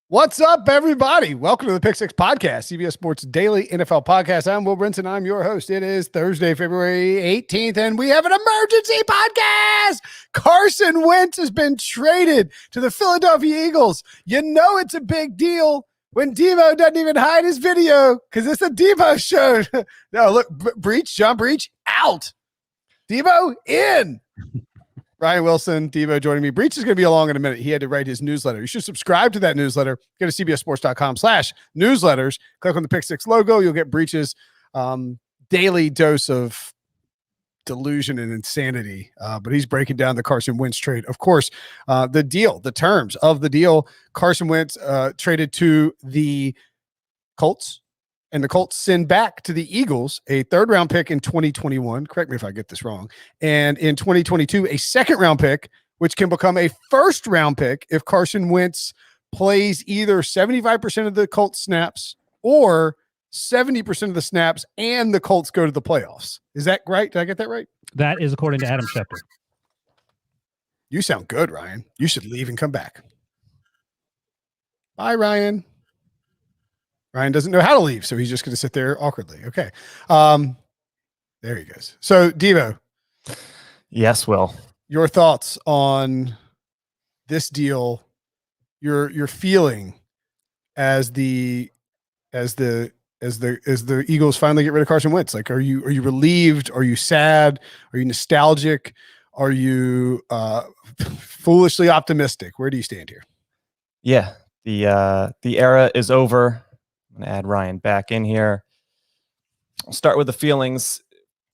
What's up, everybody? Welcome to the Pick Six Podcast, CBS Sports Daily NFL Podcast. I'm Will Brinson. I'm your host. It is Thursday, February 18th, and we have an emergency podcast. Carson Wentz has been traded to the Philadelphia Eagles. You know it's a big deal when Devo doesn't even hide his video because it's a Devo show. No, look, John Breach, out. Devo, in. Ryan Wilson, Devo joining me. Breach is going to be along in a minute. He had to write his newsletter. You should subscribe to that newsletter. Go to cbssports.com/newsletters. Click on the Pick Six logo. You'll get Breach's daily dose of delusion and insanity. But he's breaking down the Carson Wentz trade. Of course, the terms of the deal. Carson Wentz traded to the Colts. And the Colts send back to the Eagles a third-round pick in 2021. Correct me if I get this wrong. And in 2022, a second-round pick, which can become a first-round pick if Carson Wentz plays either 75% of the Colts snaps or 70% of the snaps and the Colts go to the playoffs. Is that right? Did I get that right? That is according to Adam Schefter. You sound good, Ryan. You should leave and come back. Bye, Ryan. Ryan doesn't know how to leave, so he's just going to sit there awkwardly. Okay. There he goes. So, Devo. Yes, Will. Your thoughts on this deal, your feeling as the Eagles finally get rid of Carson Wentz. Like, are you relieved? Are you sad? Are you nostalgic? Are you foolishly optimistic? Where do you stand here? Yeah, the era is over. I'm going to add Ryan back in here. I'll start with the feelings.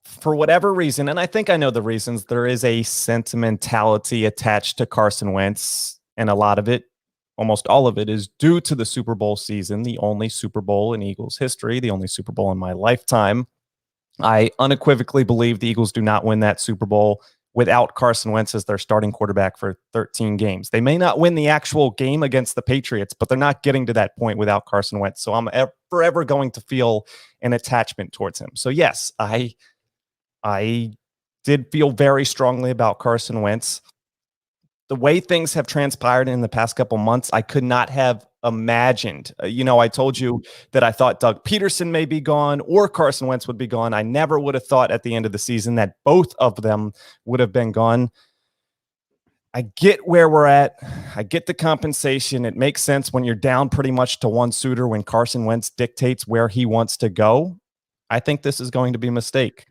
For whatever reason, and I think I know the reasons, there is a sentimentality attached to Carson Wentz, and a lot of it, almost all of it, is due to the Super Bowl season, the only Super Bowl in Eagles history, the only Super Bowl in my lifetime. I unequivocally believe the Eagles do not win that Super Bowl without Carson Wentz as their starting quarterback for 13 games. They may not win the actual game against the Patriots, but they're not getting to that point without Carson Wentz. So I'm forever going to feel an attachment towards him. So yes, I did feel very strongly about Carson Wentz. The way things have transpired in the past couple months, I could not have imagined. I told you that I thought Doug Peterson may be gone or Carson Wentz would be gone. I never would have thought at the end of the season that both of them would have been gone. I get where we're at. I get the compensation. It makes sense when you're down pretty much to one suitor when Carson Wentz dictates where he wants to go. I think this is going to be a mistake.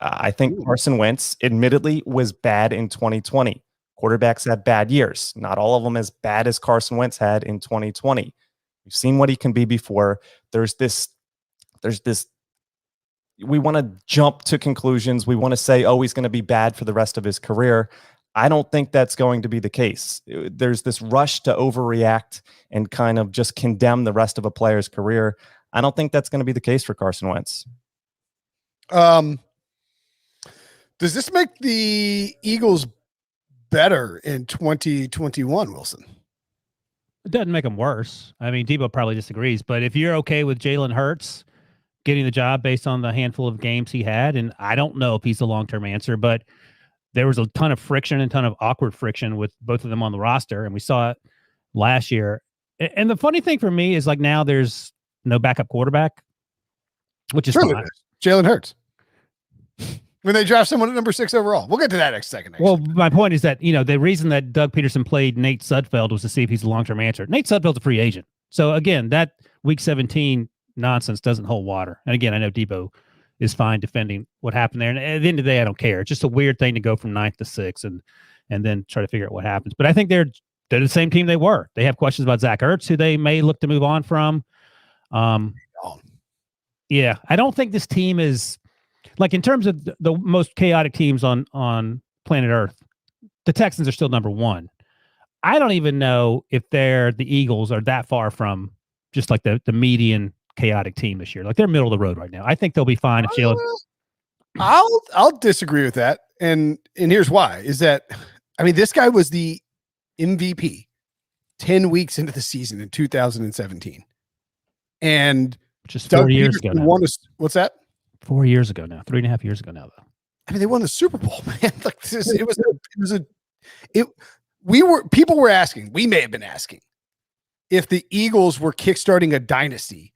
I think Carson Wentz admittedly was bad in 2020. Quarterbacks have bad years. Not all of them as bad as Carson Wentz had in 2020. We've seen what he can be before. There's this. We want to jump to conclusions. We want to say, oh, he's going to be bad for the rest of his career. I don't think that's going to be the case. There's this rush to overreact and kind of just condemn the rest of a player's career. I don't think that's going to be the case for Carson Wentz. Does this make the Eagles better in 2021, Wilson? It doesn't make them worse. I mean, Debo probably disagrees, but if you're okay with Jalen Hurts getting the job based on the handful of games he had, and I don't know if he's the long-term answer, but there was a ton of friction and ton of awkward friction with both of them on the roster, and we saw it last year. And the funny thing for me is, like, now there's no backup quarterback, which is fine. Jalen Hurts. When they draft someone at number 6 overall. We'll get to that next second. Well, my point is that, the reason that Doug Peterson played Nate Sudfeld was to see if he's a long-term answer. Nate Sudfeld's a free agent. So, again, that Week 17 nonsense doesn't hold water. And, again, I know Debo is fine defending what happened there. And at the end of the day, I don't care. It's just a weird thing to go from 9th to 6th and then try to figure out what happens. But I think they're the same team they were. They have questions about Zach Ertz, who they may look to move on from. Yeah, I don't think this team is... Like, in terms of the most chaotic teams on planet Earth, the Texans are still number 1. I don't even know if the Eagles are that far from just like the median chaotic team this year. Like, they're middle of the road right now. I think they'll be fine if Jalen. I'll disagree with that, and here's why: is that this guy was the MVP 10 weeks into the season in 2017, and just 4 years ago. What's that? 4 years ago now, 3.5 years ago now, though. They won the Super Bowl, man. Like, people were asking, we may have been asking, if the Eagles were kickstarting a dynasty,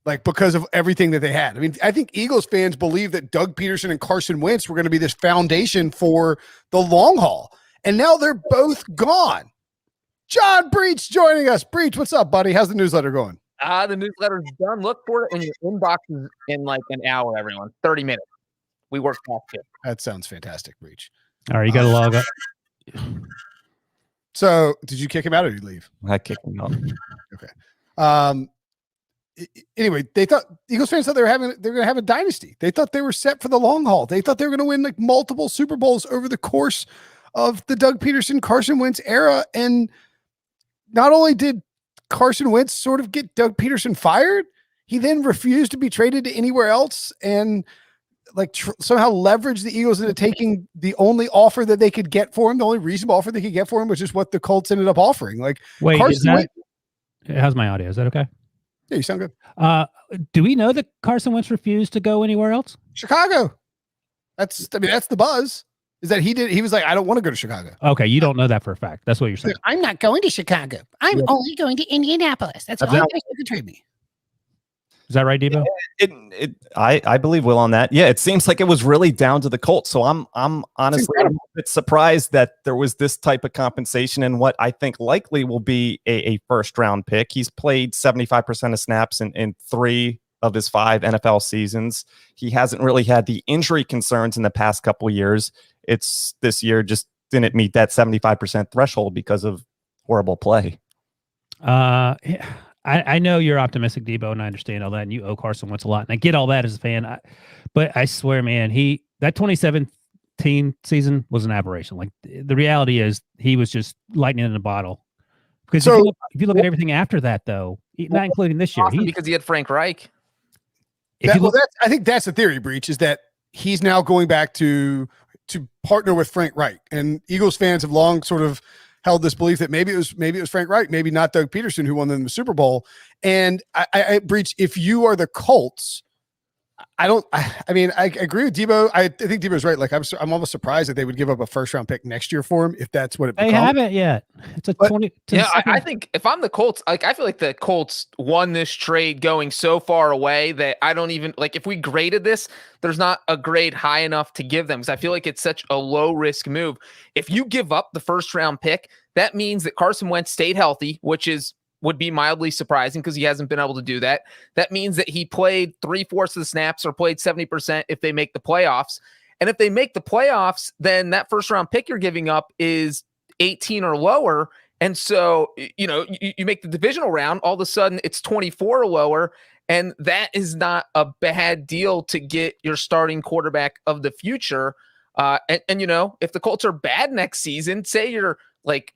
like because of everything that they had. I mean, I think Eagles fans believe that Doug Peterson and Carson Wentz were going to be this foundation for the long haul. And now they're both gone. John Breach joining us. Breach, what's up, buddy? How's the newsletter going? The newsletter's done. Look for it in your inboxes in like an hour, everyone. 30 minutes. We work fast here. That sounds fantastic, Breach. All right, you got to log up. So did you kick him out or did you leave? I kicked him out. Okay. Anyway, they thought Eagles fans thought they're going to have a dynasty. They thought they were set for the long haul. They thought they were going to win like multiple Super Bowls over the course of the Doug Peterson, Carson Wentz era. And not only did Carson Wentz sort of get Doug Peterson fired, he then refused to be traded to anywhere else and like somehow leveraged the Eagles into taking the only offer that they could get for him, the only reasonable offer they could get for him, which is what the Colts ended up offering. Like, wait, Carson Wentz, how's my audio? Is that okay? yeah, you sound good. Do we know that Carson Wentz refused to go anywhere else? Chicago. That's the buzz. Is that he was like, I don't want to go to Chicago. Okay, you don't know that for a fact. That's what you're saying. I'm not going to Chicago. I'm only going to Indianapolis. That's all you can trade me. Is that right, Debo? I believe Will on that. Yeah, it seems like it was really down to the Colts. So I'm honestly a bit surprised that there was this type of compensation and what I think likely will be a first round pick. He's played 75% of snaps in 3 of his 5 NFL seasons. He hasn't really had the injury concerns in the past couple of years. It's this year just didn't meet that 75% threshold because of horrible play. I know you're optimistic, Debo, and I understand all that, and you owe Carson Wentz a lot, and I get all that as a fan. But I swear, man, that 2017 season was an aberration. Like the reality is, he was just lightning in a bottle. Because if you look at everything after that, though, not including this year, because he had Frank Reich. I think that's the theory, Breach, is that he's now going back to partner with Frank Reich, and Eagles fans have long sort of held this belief that maybe it was Frank Reich, maybe not Doug Peterson who won them the Super Bowl. And I Breach, if you are the Colts, I agree with Debo. I think Debo's right. Like I'm almost surprised that they would give up a first round pick next year for him if that's what it becomes. They haven't yet. It's a 20. Yeah, I think if I'm the Colts, like I feel like the Colts won this trade going so far away that I don't even like if we graded this, there's not a grade high enough to give them because I feel like it's such a low risk move. If you give up the first round pick, that means that Carson Wentz stayed healthy, which would be mildly surprising because he hasn't been able to do that. That means that he played 3/4 of the snaps or played 70% if they make the playoffs. And if they make the playoffs, then that first round pick you're giving up is 18 or lower. And so, you make the divisional round, all of a sudden it's 24 or lower. And that is not a bad deal to get your starting quarterback of the future. And if the Colts are bad next season, say you're like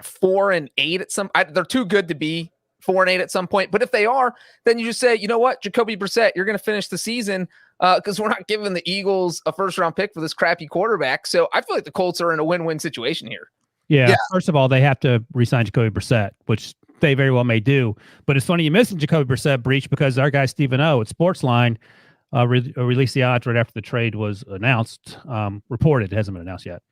4-8 at some, they're too good to be 4-8 at some point. But if they are, then you just say, you know what, Jacoby Brissett, you're going to finish the season because we're not giving the Eagles a first round pick for this crappy quarterback. So I feel like the Colts are in a win-win situation here. Yeah. First of all, they have to re-sign Jacoby Brissett, which they very well may do. But it's funny you mentioned Jacoby Brissett, Breach, because our guy Stephen O at Sportsline released the odds right after the trade was announced. Reported, it hasn't been announced yet.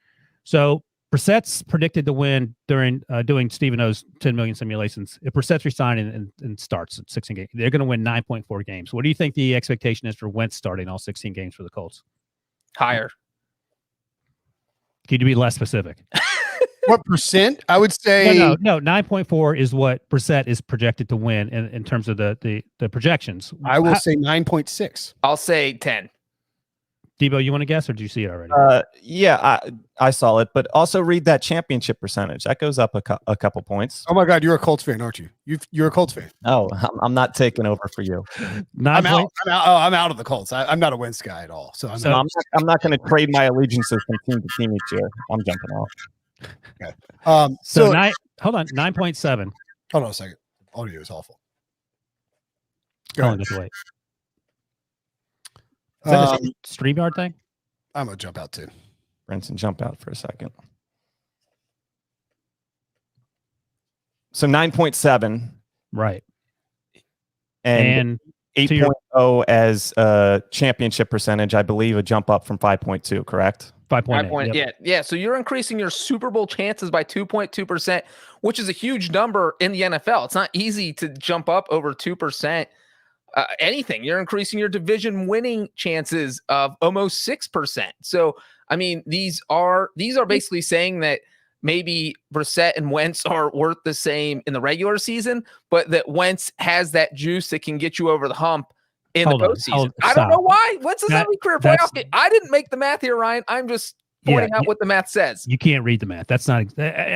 So Brissett's predicted to win during doing Stephen O's 10 million simulations. If Brissett's resigned and starts at 16 games, they're going to win 9.4 games. What do you think the expectation is for Wentz starting all 16 games for the Colts? Higher. Could you be less specific? What percent? I would say no. 9.4 is what Brissett is projected to win in terms of the projections. I will say 9.6. I'll say 10. Debo, you want to guess, or did you see it already? Yeah, I saw it, but also read that championship percentage. That goes up a couple points. Oh my God, you're a Colts fan, aren't you? You're a Colts fan. Oh, I'm not taking over for you. I'm out of the Colts. I'm not a Wentz guy at all. So I'm not going to trade my allegiances from team to team each year. I'm jumping off. Okay. Hold on, 9.7. Hold on a second. Audio is awful. Go ahead. Wait. Is that a StreamYard thing? I'm gonna jump out too. Brinson, jump out for a second. So 9.7. Right. And 8.0 as championship percentage, I believe, a jump up from 5.2, correct? 5.8. Yeah. So you're increasing your Super Bowl chances by 2.2%, which is a huge number in the NFL. It's not easy to jump up over 2%. Anything. You're increasing your division winning chances of almost 6%. So, I mean, these are basically saying that maybe Brissett and Wentz are worth the same in the regular season, but that Wentz has that juice that can get you over the hump in the postseason. I don't know why. Wentz is every career playoff game. I didn't make the math here, Ryan. I'm just pointing out what the math says. You can't read the math. That's not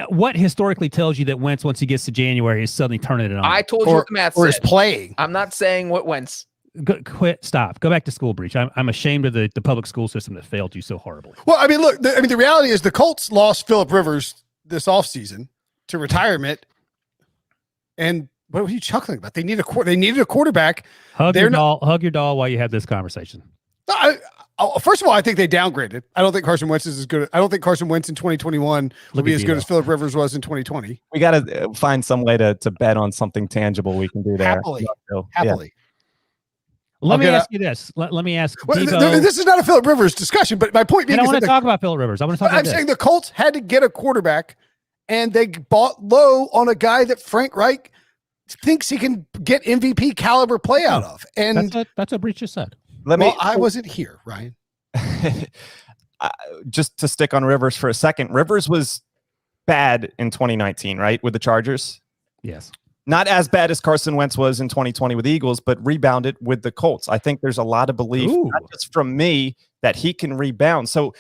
what historically tells you that Wentz, once he gets to January, is suddenly turning it on. I told you what the math says. Or is playing. I'm not saying what Wentz. Stop. Go back to school, Breach. I'm ashamed of the public school system that failed you so horribly. Well, I mean, look, the reality is the Colts lost Phillip Rivers this offseason to retirement. And what were you chuckling about? They needed a quarterback. Hug your doll while you have this conversation. First of all, I think they downgraded. I don't think Carson Wentz is as good. I don't think Carson Wentz in 2021 will be as good as Phillip Rivers was in 2020. We got to find some way to bet on something tangible we can do there. Happily. Yeah. Let me ask you this. Let me ask. This is not a Phillip Rivers discussion, but my point being, I want to talk about Phillip Rivers. I want to talk about saying the Colts had to get a quarterback, and they bought low on a guy that Frank Reich thinks he can get MVP caliber play out of. And that's what Breach just said. I wasn't here, Ryan. Just to stick on Rivers for a second. Rivers was bad in 2019, right, with the Chargers? Yes. Not as bad as Carson Wentz was in 2020 with the Eagles, but rebounded with the Colts. I think there's a lot of belief, not just from me, that he can rebound. So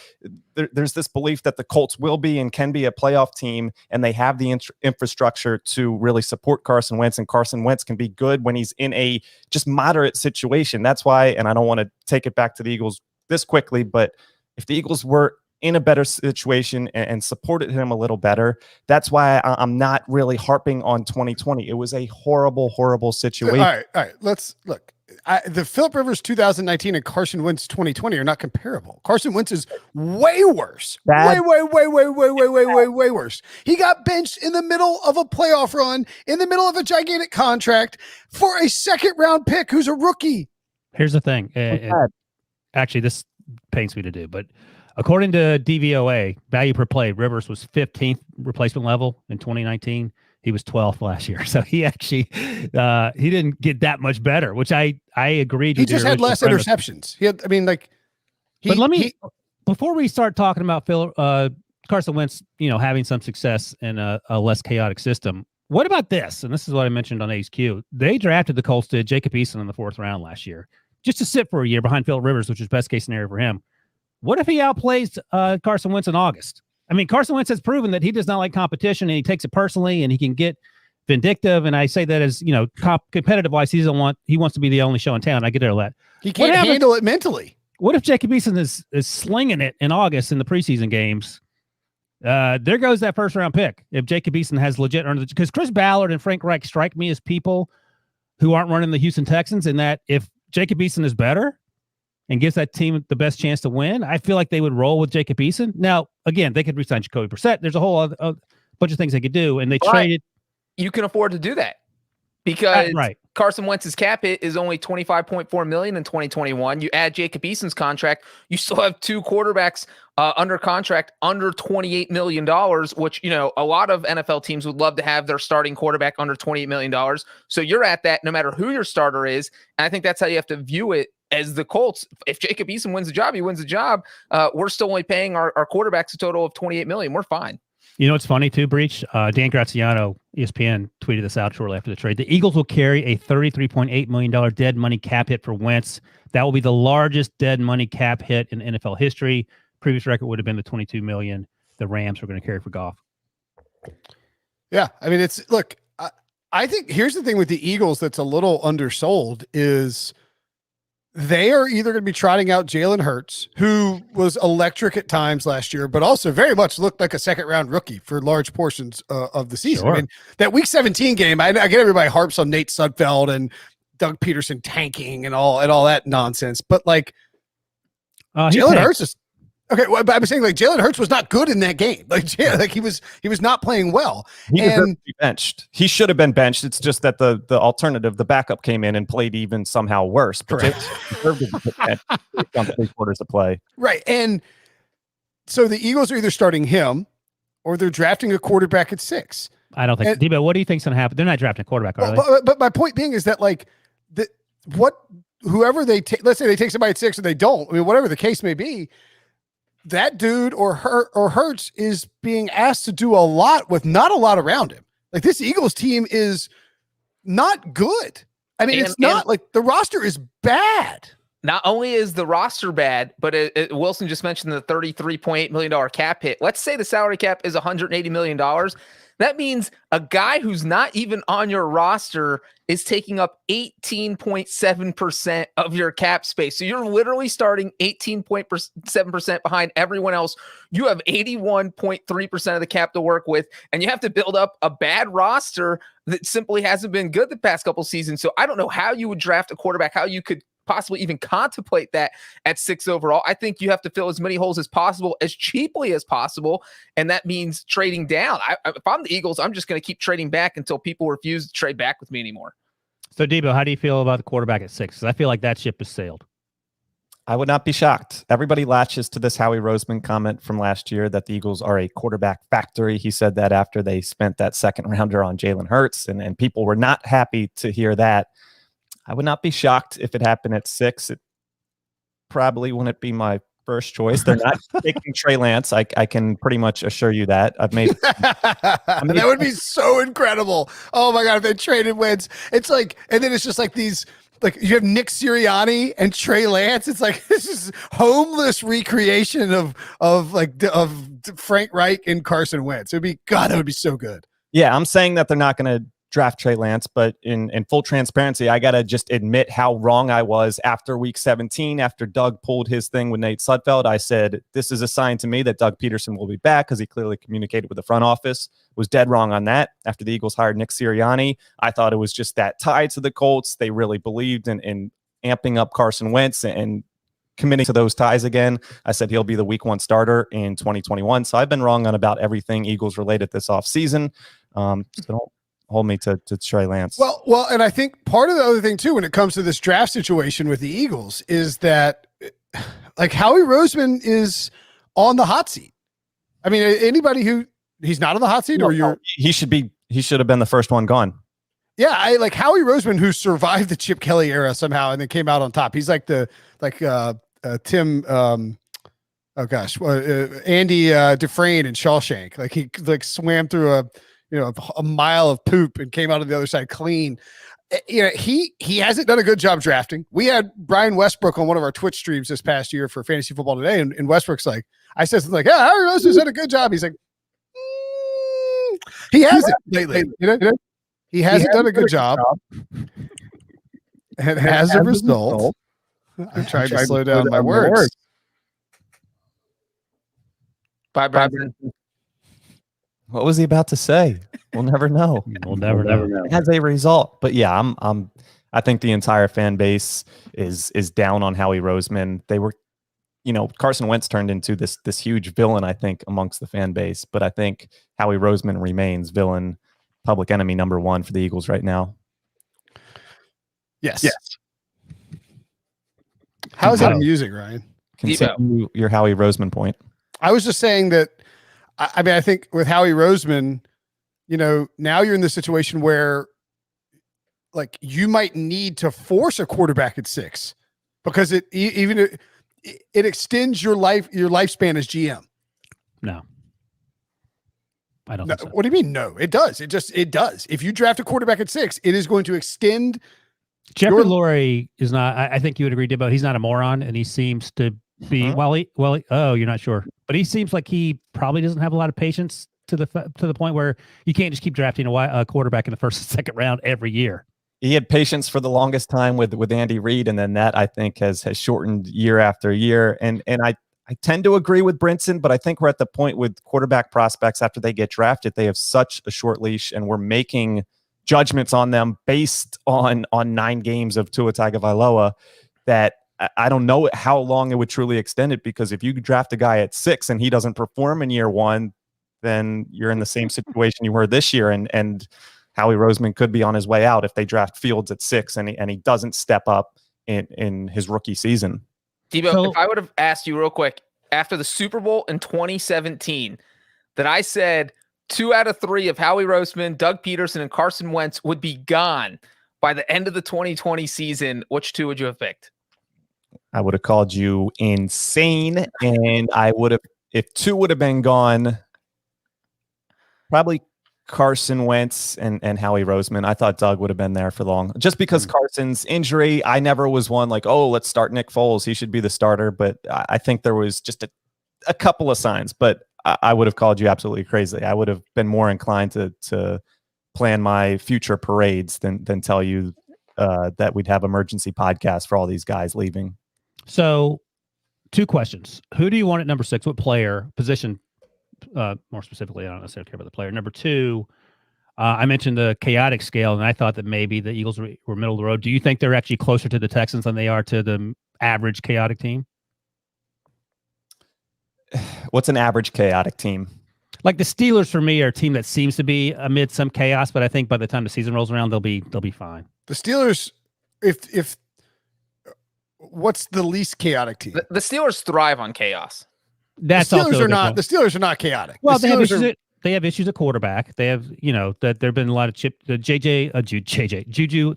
there's this belief that the Colts will be and can be a playoff team, and they have the infrastructure to really support Carson Wentz, and Carson Wentz can be good when he's in a just moderate situation. That's why, and I don't want to take it back to the Eagles this quickly, but if the Eagles were in a better situation and supported him a little better, that's why I'm not really harping on 2020. It was a horrible, horrible situation. All right. Let's look. The Phillip Rivers 2019 and Carson Wentz 2020 are not comparable. Carson Wentz is way worse. Way worse. He got benched in the middle of a playoff run, in the middle of a gigantic contract for a second-round pick who's a rookie. Here's the thing. Actually, this pains me to do, but according to DVOA, value per play, Rivers was 15th replacement level in 2019. He was 12th last year. So he actually, he didn't get that much better, which I agreed with. He just had less interceptions. Before we start talking about Carson Wentz, having some success in a less chaotic system, what about this? And this is what I mentioned on HQ. They drafted, the Colts did, Jacob Eason in the 4th round last year, just to sit for a year behind Phillip Rivers, which was best case scenario for him. What if he outplays Carson Wentz in August? I mean, Carson Wentz has proven that he does not like competition, and he takes it personally, and he can get vindictive. And I say that as, competitive wise, he wants to be the only show in town. I get all that. He can't handle it mentally. What if Jacob Eason is slinging it in August in the preseason games? There goes that 1st round pick. If Jacob Eason has legit earned it, because Chris Ballard and Frank Reich strike me as people who aren't running the Houston Texans, in that if Jacob Eason is better and gives that team the best chance to win, I feel like they would roll with Jacob Eason. Now, again, they could resign Jacoby Brissett. There's a whole other bunch of things they could do, and they traded. You can afford to do that because Carson Wentz's cap hit is only $25.4 million in 2021. You add Jacob Eason's contract, you still have 2 quarterbacks under contract under $28 million, which, a lot of NFL teams would love to have their starting quarterback under $28 million. So you're at that no matter who your starter is. And I think that's how you have to view it as the Colts. If Jacob Eason wins the job, he wins the job. We're still only paying our quarterbacks a total of $28 million. We're fine. It's funny too, Breach. Dan Graziano, ESPN, tweeted this out shortly after the trade. The Eagles will carry a $33.8 million dead money cap hit for Wentz. That will be the largest dead money cap hit in NFL history. Previous record would have been the $22 million the Rams were going to carry for Goff. Yeah, I mean, I think here's the thing with the Eagles that's a little undersold is they are either going to be trotting out Jalen Hurts, who was electric at times last year, but also very much looked like a 2nd-round rookie for large portions of the season. Sure. I mean, that Week 17 game, I get everybody harps on Nate Sudfeld and Doug Peterson tanking and all that nonsense, but Jalen Hurts is okay. Well, but I'm saying Jalen Hurts was not good in that game. He was not playing well. He deserved to be benched. He should have been benched. It's just that the alternative, the backup, came in and played even somehow worse. But he deserved to be benched on 3 quarters of play. Right. And So the Eagles are either starting him or they're drafting a quarterback at 6. I don't think. Debo, what do you think's going to happen? They're not drafting a quarterback, are they? But my point being is that like whoever they take, let's say they take somebody at 6 or they don't. I mean, whatever the case may be, that dude or Hurts is being asked to do a lot with not a lot around him. Like this Eagles team is not good. I mean, it's not like the roster is bad. Not only is the roster bad, but Wilson just mentioned the $33.8 million cap hit. Let's say the salary cap is $180 million. That means a guy who's not even on your roster is taking up 18.7% of your cap space. So you're literally starting 18.7% behind everyone else. You have 81.3% of the cap to work with, and you have to build up a bad roster that simply hasn't been good the past couple seasons. So I don't know how you would draft a quarterback, how you could possibly even contemplate that at 6 overall. I think you have to fill as many holes as possible, as cheaply as possible. And that means trading down. If I'm the Eagles, I'm just going to keep trading back until people refuse to trade back with me anymore. So Debo, how do you feel about the quarterback at 6? Because I feel like that ship has sailed. I would not be shocked. Everybody latches to this Howie Roseman comment from last year that the Eagles are a quarterback factory. He said that after they spent that second rounder on Jalen Hurts, and people were not happy to hear that. I would not be shocked if it happened at 6. It probably wouldn't be my first choice. They're not taking Trey Lance. I can pretty much assure you that. That would be so incredible. Oh my God, if they traded Wentz. It's like, and then it's just like these, like you have Nick Sirianni and Trey Lance. It's like this is homeless recreation of Frank Reich and Carson Wentz. That would be so good. Yeah, I'm saying that they're not going to draft Trey Lance, but in full transparency, I got to just admit how wrong I was after week 17, after Doug pulled his thing with Nate Sudfeld. I said, this is a sign to me that Doug Peterson will be back because he clearly communicated with the front office. Was dead wrong on that. After the Eagles hired Nick Sirianni, I thought it was just that tie to the Colts. They really believed in amping up Carson Wentz and committing to those ties again. I said he'll be the week 1 starter in 2021. So I've been wrong on about everything Eagles related this offseason. So don't hold me to Trey Lance. Well, and I think part of the other thing too, when it comes to this draft situation with the Eagles, is that like Howie Roseman is on the hot seat. I mean, anybody who he's not on the hot seat, he should have been the first one gone. Yeah, I like Howie Roseman, who survived the Chip Kelly era somehow and then came out on top. He's like Tim. Andy Dufresne in Shawshank. Like he swam through a mile of poop and came out of the other side clean. He hasn't done a good job drafting. We had Brian Westbrook on one of our Twitch streams this past year for Fantasy Football Today, and Westbrook's like, I said something like, "Yeah, Howie Roseman's done a good job." He's like, he hasn't lately. He hasn't done a good job. And as a result, I'm trying to slow down my words. Bye, Brinson. What was he about to say? We'll never know. We'll never know. As a result, but yeah, I think the entire fan base is down on Howie Roseman. They were, Carson Wentz turned into this huge villain, I think, amongst the fan base. But I think Howie Roseman remains villain, public enemy number 1 for the Eagles right now. Yes. How is that amusing, Ryan? Continue your Howie Roseman point. I was just saying that. I mean, I think with Howie Roseman, now you're in the situation where like you might need to force a quarterback at 6 because it extends your lifespan as GM. No, I don't think so. What do you mean? No, it does. It does. If you draft a quarterback at 6, it is going to extend. Jeffrey Lurie is not, I think you would agree, Debo. He's not a moron, and he seems to be, you're not sure, but he seems like he probably doesn't have a lot of patience to the point where you can't just keep drafting a quarterback in the first and second round every year. He had patience for the longest time with Andy Reid, and then that I think has shortened year after year. And I tend to agree with Brinson, but I think we're at the point with quarterback prospects after they get drafted, they have such a short leash, and we're making judgments on them based on 9 games of Tua Tagovailoa that I don't know how long it would truly extend it, because if you draft a guy at 6 and he doesn't perform in year 1, then you're in the same situation you were this year. And Howie Roseman could be on his way out if they draft Fields at 6 and he doesn't step up in his rookie season. Debo, if I would have asked you real quick, after the Super Bowl in 2017 that I said 2 out of 3 of Howie Roseman, Doug Peterson, and Carson Wentz would be gone by the end of the 2020 season, which 2 would you have picked? I would have called you insane, and I would have, if 2 would have been gone, probably Carson Wentz and Howie Roseman. I thought Doug would have been there for long, just because Carson's injury. I never was one like, oh, let's start Nick Foles, he should be the starter. But I think there was just a couple of signs. But I would have called you absolutely crazy. I would have been more inclined to plan my future parades than tell you that we'd have emergency podcasts for all these guys leaving. So 2 questions. Who do you want at number 6? What player, position, more specifically? I don't necessarily care about the player. Number 2, I mentioned the chaotic scale, and I thought that maybe the Eagles were middle of the road. Do you think they're actually closer to the Texans than they are to the average chaotic team? What's an average chaotic team? Like the Steelers for me are a team that seems to be amid some chaos, but I think by the time the season rolls around, they'll be fine. The Steelers, if what's the least chaotic team? The Steelers thrive on chaos. That's the Steelers also are not. The Steelers are not chaotic. Well, the they have issues at quarterback. They have, that there've been a lot of Juju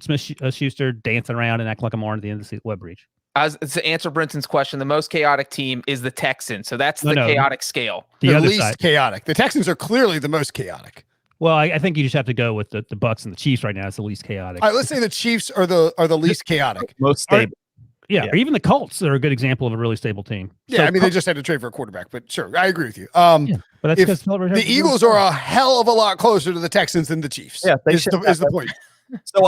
Smith-Schuster dancing around and acting like a moron at the end of the web breach. As to answer Brinson's question, the most chaotic team is the Texans. So that's the chaotic scale. The least chaotic. The Texans are clearly the most chaotic. Well, I think you just have to go with the Bucs and the Chiefs right now. It's the least chaotic. All right, let's say the Chiefs are the least chaotic. Most stable. Yeah, or even the Colts are a good example of a really stable team. Yeah, so I mean, they just had to trade for a quarterback, but sure, I agree with you. But that's because the Eagles are a hell of a lot closer to the Texans than the Chiefs. Yeah, is the point. So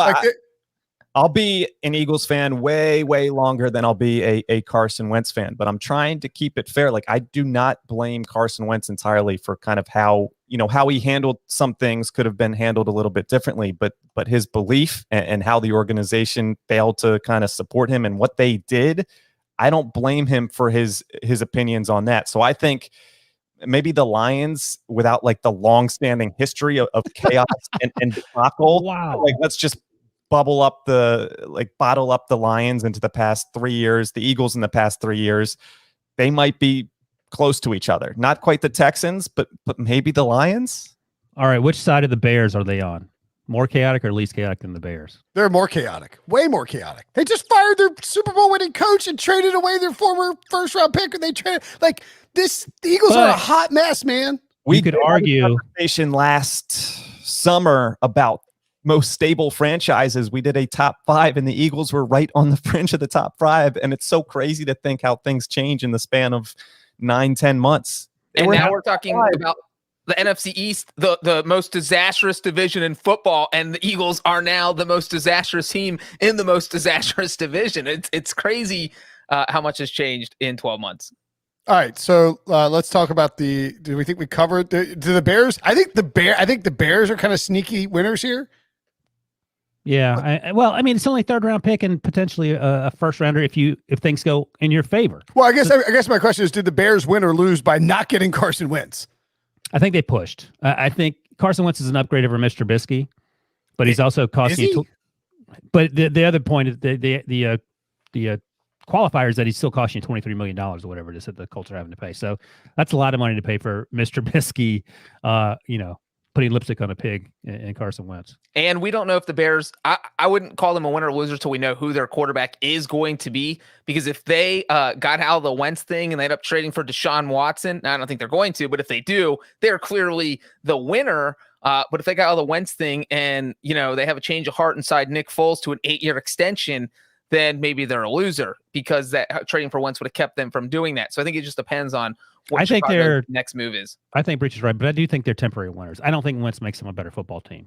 I'll be an Eagles fan way, way longer than I'll be a Carson Wentz fan, but I'm trying to keep it fair. Like, I do not blame Carson Wentz entirely for kind of how he handled some things could have been handled a little bit differently, but his belief and how the organization failed to kind of support him and what they did, I don't blame him for his opinions on that. So I think maybe the Lions, without like the long-standing history of chaos and debacle, like, let's just bottle up the Lions into the past 3 years, the Eagles in the past 3 years, they might be close to each other. Not quite the Texans, but maybe the Lions. All right, which side of the Bears are they on? More chaotic or least chaotic than the Bears? They're more chaotic, way more chaotic. They just fired their Super Bowl winning coach and traded away their former first round pick, and they traded like this. The Eagles are a hot mess, man. We could argue a conversation last summer about most stable franchises. We did a top 5, and the Eagles were right on the fringe of the top 5. And it's so crazy to think how things change in the span of 9-10 months. And now we're talking about the NFC East, the most disastrous division in football, and the Eagles are now the most disastrous team in the most disastrous division. It's crazy how much has changed in 12 months. All right, so let's talk about do we think we covered the Bears? I think the Bears are kind of sneaky winners here. Yeah, I mean, it's only 3rd round pick and potentially a first rounder if things go in your favor. Well, I guess my question is, did the Bears win or lose by not getting Carson Wentz? I think they pushed. I think Carson Wentz is an upgrade over Mr. Trubisky, but he's also costing you. But the other point is the qualifier is that he's still costing you $23 million or whatever it is that the Colts are having to pay. So that's a lot of money to pay for Mr. Trubisky. Putting lipstick on a pig in Carson Wentz. And we don't know if the Bears, I wouldn't call them a winner or loser till we know who their quarterback is going to be. Because if they got out of the Wentz thing and they end up trading for Deshaun Watson, now I don't think they're going to, but if they do, they're clearly the winner. But if they got out of the Wentz thing and, they have a change of heart inside Nick Foles to an 8-year extension, then maybe they're a loser because that trading for Wentz would have kept them from doing that. So I think it just depends on what their next move is. I think Breach is right, but I do think they're temporary winners. I don't think Wentz makes them a better football team.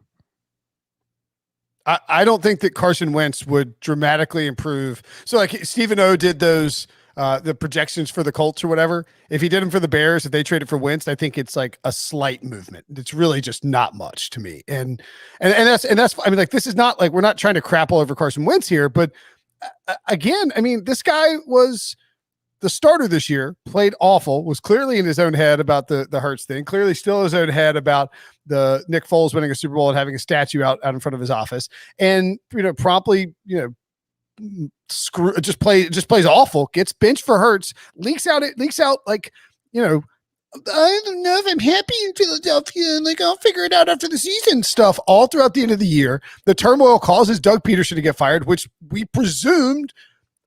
I don't think that Carson Wentz would dramatically improve. So like Stephen O did those the projections for the Colts or whatever. If he did them for the Bears, if they traded for Wentz, I think it's like a slight movement. It's really just not much to me. And that's I mean, like, this is not like, we're not trying to crap all over Carson Wentz here, but again, I mean, this guy was the starter this year, played awful, was clearly in his own head about the Hurts thing, clearly still in his own head about the Nick Foles winning a Super Bowl and having a statue out in front of his office, and promptly plays awful, gets benched for Hurts, leaks out like, I don't know if I'm happy in Philadelphia. Like, I'll figure it out after the season stuff all throughout the end of the year. The turmoil causes Doug Peterson to get fired, which we presumed,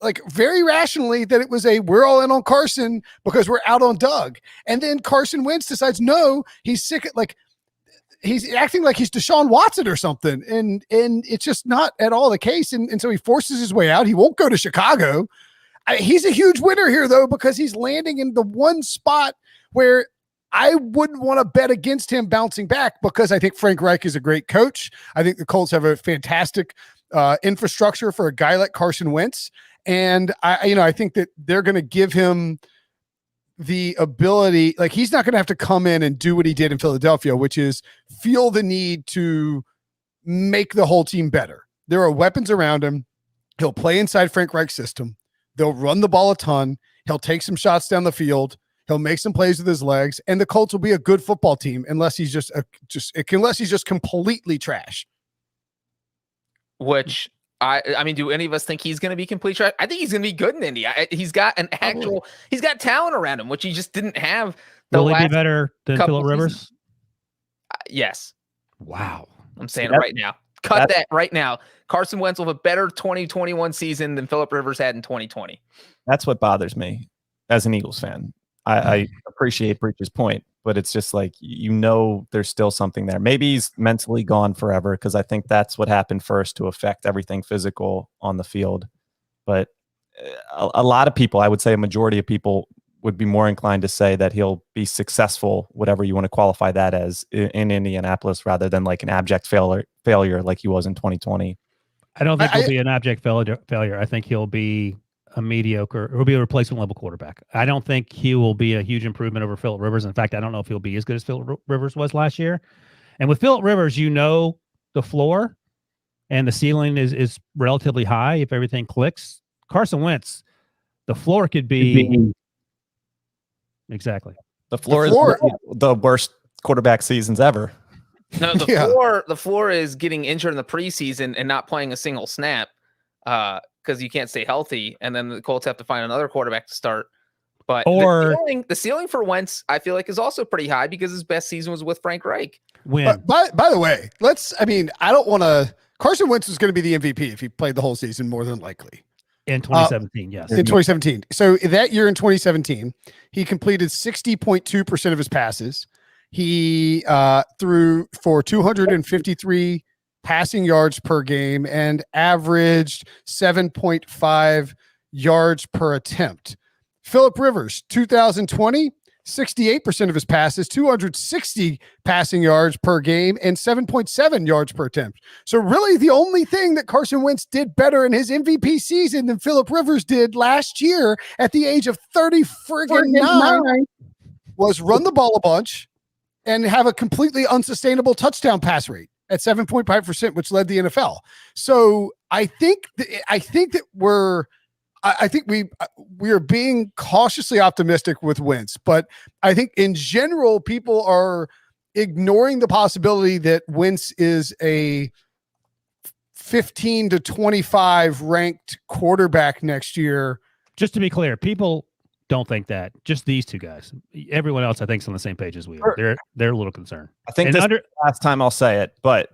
like, very rationally, that it was we're all in on Carson because we're out on Doug. And then Carson Wentz decides, no, he's sick. Like, he's acting like he's Deshaun Watson or something. And it's just not at all the case. And so he forces his way out. He won't go to Chicago. He's a huge winner here, though, because he's landing in the one spot where I wouldn't want to bet against him bouncing back, because I think Frank Reich is a great coach. I think the Colts have a fantastic infrastructure for a guy like Carson Wentz. And I think that they're going to give him the ability, like, he's not going to have to come in and do what he did in Philadelphia, which is feel the need to make the whole team better. There are weapons around him. He'll play inside Frank Reich's system. They'll run the ball a ton. He'll take some shots down the field. He'll make some plays with his legs, and the Colts will be a good football team unless he's just completely trash. Which I mean, do any of us think he's going to be complete trash? I think he's going to be good in Indy. He's got he's got talent around him, which he just didn't have. Will he be better than Phillip Rivers? Yes. Wow. I'm saying it right now. Cut that right now. Carson Wentz will have a better 2021 season than Phillip Rivers had in 2020. That's what bothers me as an Eagles fan. I appreciate Breach's point, but it's just like, there's still something there. Maybe he's mentally gone forever, because I think that's what happened first to affect everything physical on the field. But a lot of people, I would say a majority of people, would be more inclined to say that he'll be successful, whatever you want to qualify that as, in Indianapolis, rather than like an abject failure like he was in 2020. I don't think he'll be an abject failure. I think he'll be a mediocre, he'll be a replacement level quarterback. I don't think he will be a huge improvement over Phillip Rivers. In fact, I don't know if he'll be as good as Phillip Rivers was last year. And with Phillip Rivers, the floor and the ceiling is relatively high if everything clicks. Carson Wentz, the floor could be exactly. The floor is the worst quarterback seasons ever. No, the floor is getting injured in the preseason and not playing a single snap. Because you can't stay healthy, and then the Colts have to find another quarterback to start. But the ceiling for Wentz, I feel like, is also pretty high, because his best season was with Frank Reich. By the way, Carson Wentz is going to be the MVP if he played the whole season, more than likely. In 2017, yes. In 2017. So that year in 2017, he completed 60.2% of his passes. He threw for 253 passing yards per game and averaged 7.5 yards per attempt. Phillip Rivers, 2020, 68% of his passes, 260 passing yards per game, and 7.7 yards per attempt. So really the only thing that Carson Wentz did better in his MVP season than Phillip Rivers did last year at the age of 39 was run the ball a bunch and have a completely unsustainable touchdown pass rate at 7.5%, which led the NFL. So I think that we are being cautiously optimistic with Wentz, but I think in general people are ignoring the possibility that Wentz is a 15 to 25 ranked quarterback next year. Just to be clear, people don't think that. Just these two guys. Everyone else, I think, is on the same page as we are. They're a little concerned. I think this is the last time I'll say it, but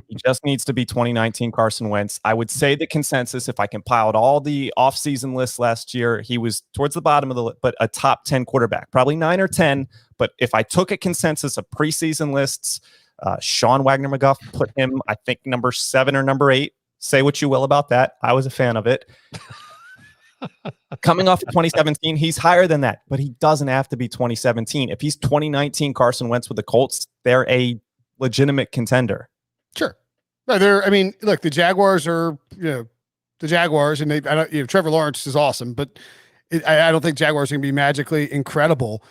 he just needs to be 2019 Carson Wentz. I would say the consensus, if I compiled all the offseason lists last year, he was towards the bottom of the list, but a top 10 quarterback, probably 9 or 10. But if I took a consensus of preseason lists, Sean Wagner-McGough put him, I think, number 7 or number 8. Say what you will about that. I was a fan of it. Coming off of 2017, he's higher than that, but he doesn't have to be 2017. If he's 2019 Carson Wentz with the Colts, they're a legitimate contender. Sure. No, look, the Jaguars are, the Jaguars, and Trevor Lawrence is awesome, but I don't think Jaguars are going to be magically incredible